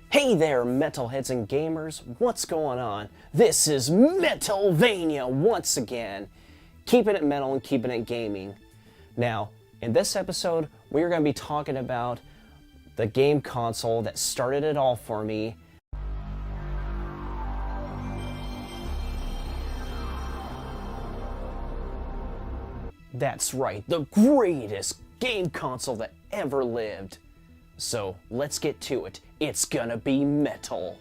Hey there, metalheads and gamers, what's going on? This is Metalvania once again, keeping it metal and keeping it gaming. Now, in this episode, we're going to be talking about the game console that started it all for me. That's right, the greatest game console that ever lived. So let's get to it. It's gonna be metal.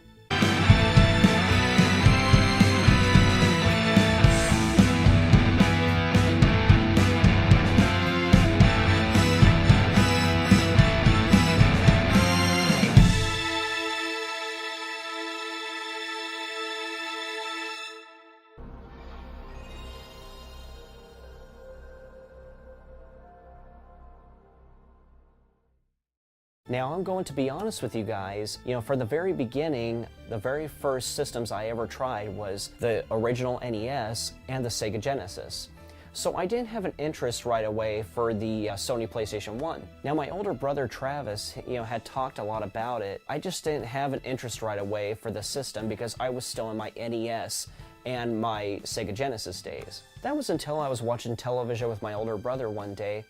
Now, I'm going to be honest with you guys, for the very beginning, the very first systems I ever tried was the original NES and the Sega Genesis. So I didn't have an interest right away for the Sony PlayStation 1. Now, my older brother Travis, had talked a lot about it. I just didn't have an interest right away for the system because I was still in my NES and my Sega Genesis days. That was until I was watching television with my older brother one day,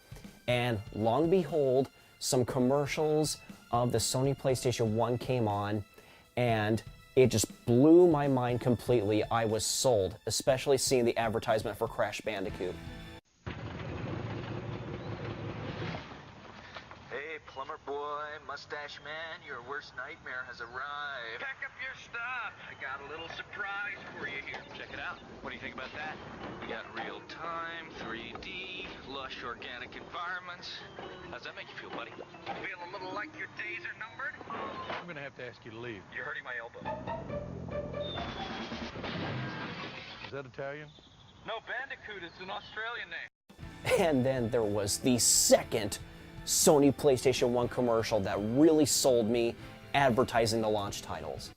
and lo and behold, some commercials of the Sony PlayStation 1 came on, and it just blew my mind completely. I was sold, especially seeing the advertisement for Crash Bandicoot. Hey, plumber boy, mustache man, your worst nightmare has arrived. Pack up your stuff. I got a little surprise for you here. Check it out. What do you think about that? We got real-time, 3D, lush organic environments. How's that make you feel, buddy? Feel a little like your days are numbered? I'm gonna have to ask you to leave. You're hurting my elbow. Is that Italian? No, Bandicoot is an Australian name. And then there was the second Sony PlayStation 1 commercial that really sold me, advertising the launch titles.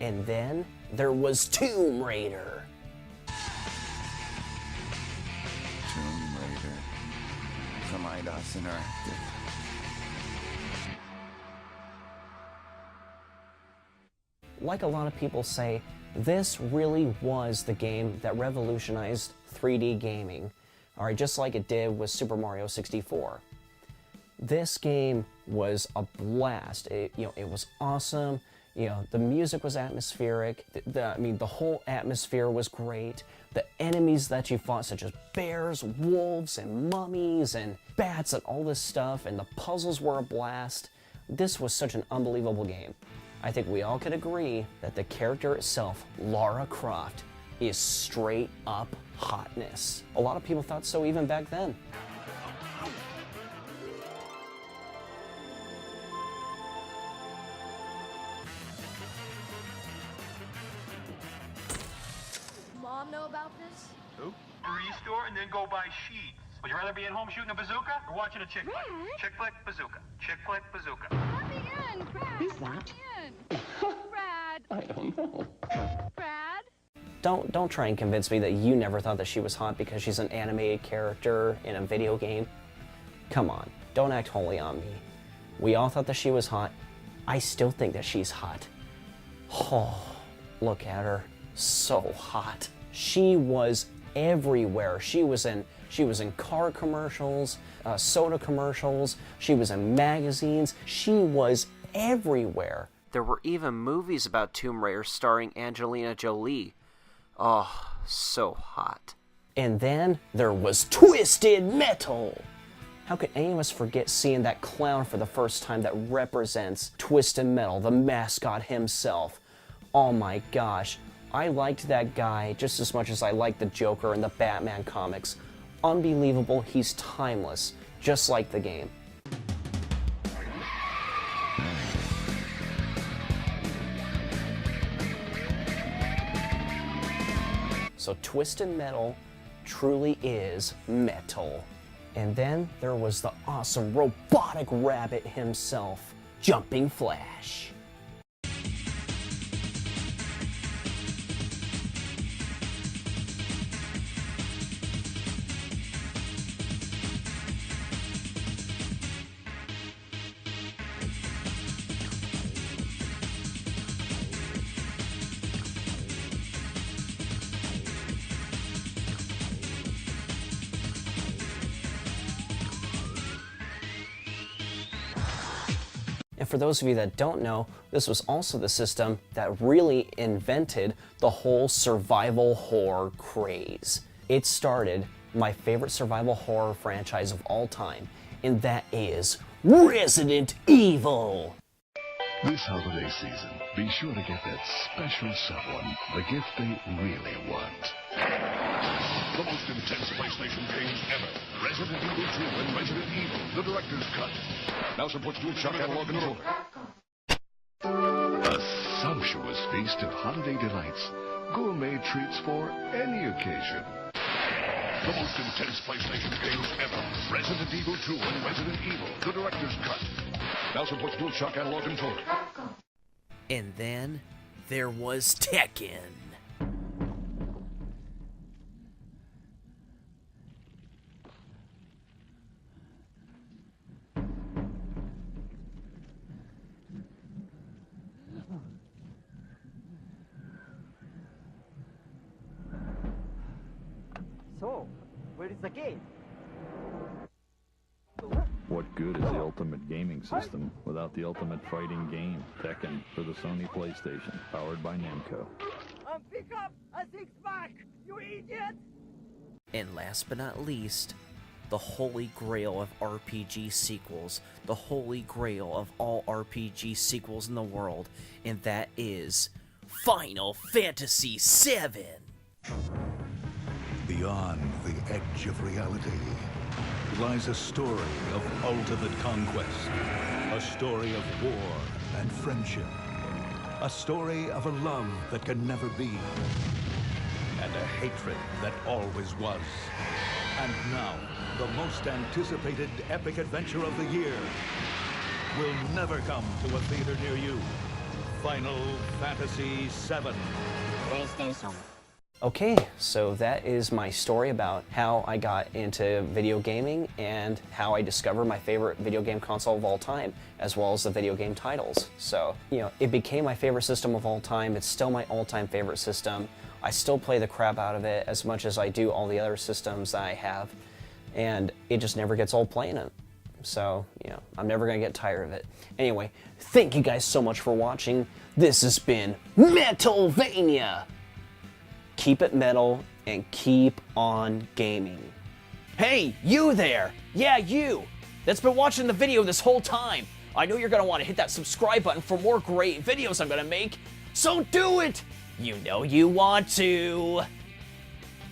And then there was Tomb Raider. Tomb Raider from IDOS Interactive. Like a lot of people say, this really was the game that revolutionized 3D gaming. Alright, just like it did with Super Mario 64. This game was a blast. It was awesome. The music was atmospheric. The whole atmosphere was great. The enemies that you fought, such as bears, wolves, and mummies, and bats, and all this stuff, and the puzzles were a blast. This was such an unbelievable game. I think we all could agree that the character itself, Lara Croft, is straight up hotness. A lot of people thought so even back then. Mom know about this? Who? Restore and then go buy sheets. Would you rather be at home shooting a bazooka or watching a chick flick? Chick flick, bazooka. Chick flick, bazooka. Let me in, Brad. Who's that? Let me in. Brad. I don't know. Brad? Don't try and convince me that you never thought that she was hot because she's an animated character in a video game. Come on, don't act holy on me. We all thought that she was hot. I still think that she's hot. Oh, look at her. So hot. She was everywhere. She was in car commercials, soda commercials. She was in magazines. She was everywhere. There were even movies about Tomb Raider starring Angelina Jolie. Oh, so hot. And then there was Twisted Metal. How could any of us forget seeing that clown for the first time that represents Twisted Metal, the mascot himself? Oh my gosh, I liked that guy just as much as I liked the Joker in the Batman comics. Unbelievable, he's timeless, just like the game. So Twisted Metal truly is metal. And then there was the awesome robotic rabbit himself, Jumping Flash. And for those of you that don't know, this was also the system that really invented the whole survival horror craze. It started my favorite survival horror franchise of all time, and that is Resident Evil. This holiday season, be sure to get that special someone the gift they really want. The most intense PlayStation games ever. Resident Evil 2 and Resident Evil, the Director's Cut. Now supports DualShock Analog Controller. A sumptuous feast of holiday delights. Gourmet treats for any occasion. The most intense PlayStation games ever. Resident Evil 2 and Resident Evil, the Director's Cut. Now supports DualShock Analog Controller. And then there was Tekken. So, where is the game? What good is the ultimate gaming system without the ultimate fighting game, Tekken, for the Sony PlayStation, powered by Namco? Pick up a six-pack, you idiot! And last but not least, the holy grail of RPG sequels, the holy grail of all RPG sequels in the world, and that is Final Fantasy VII. Beyond the edge of reality lies a story of ultimate conquest, a story of war and friendship, a story of a love that can never be, and a hatred that always was. And now, the most anticipated epic adventure of the year will never come to a theater near you. Final Fantasy VII. PlayStation. Okay, so that is my story about how I got into video gaming and how I discovered my favorite video game console of all time, as well as the video game titles. So, it became my favorite system of all time. It's still my all-time favorite system. I still play the crap out of it as much as I do all the other systems that I have, and it just never gets old playing it. So, I'm never gonna get tired of it. Anyway, thank you guys so much for watching. This has been Metalvania! Keep it metal and keep on gaming. Hey, you there! Yeah, you! That's been watching the video this whole time. I know you're gonna want to hit that subscribe button for more great videos I'm gonna make, so do it! You know you want to!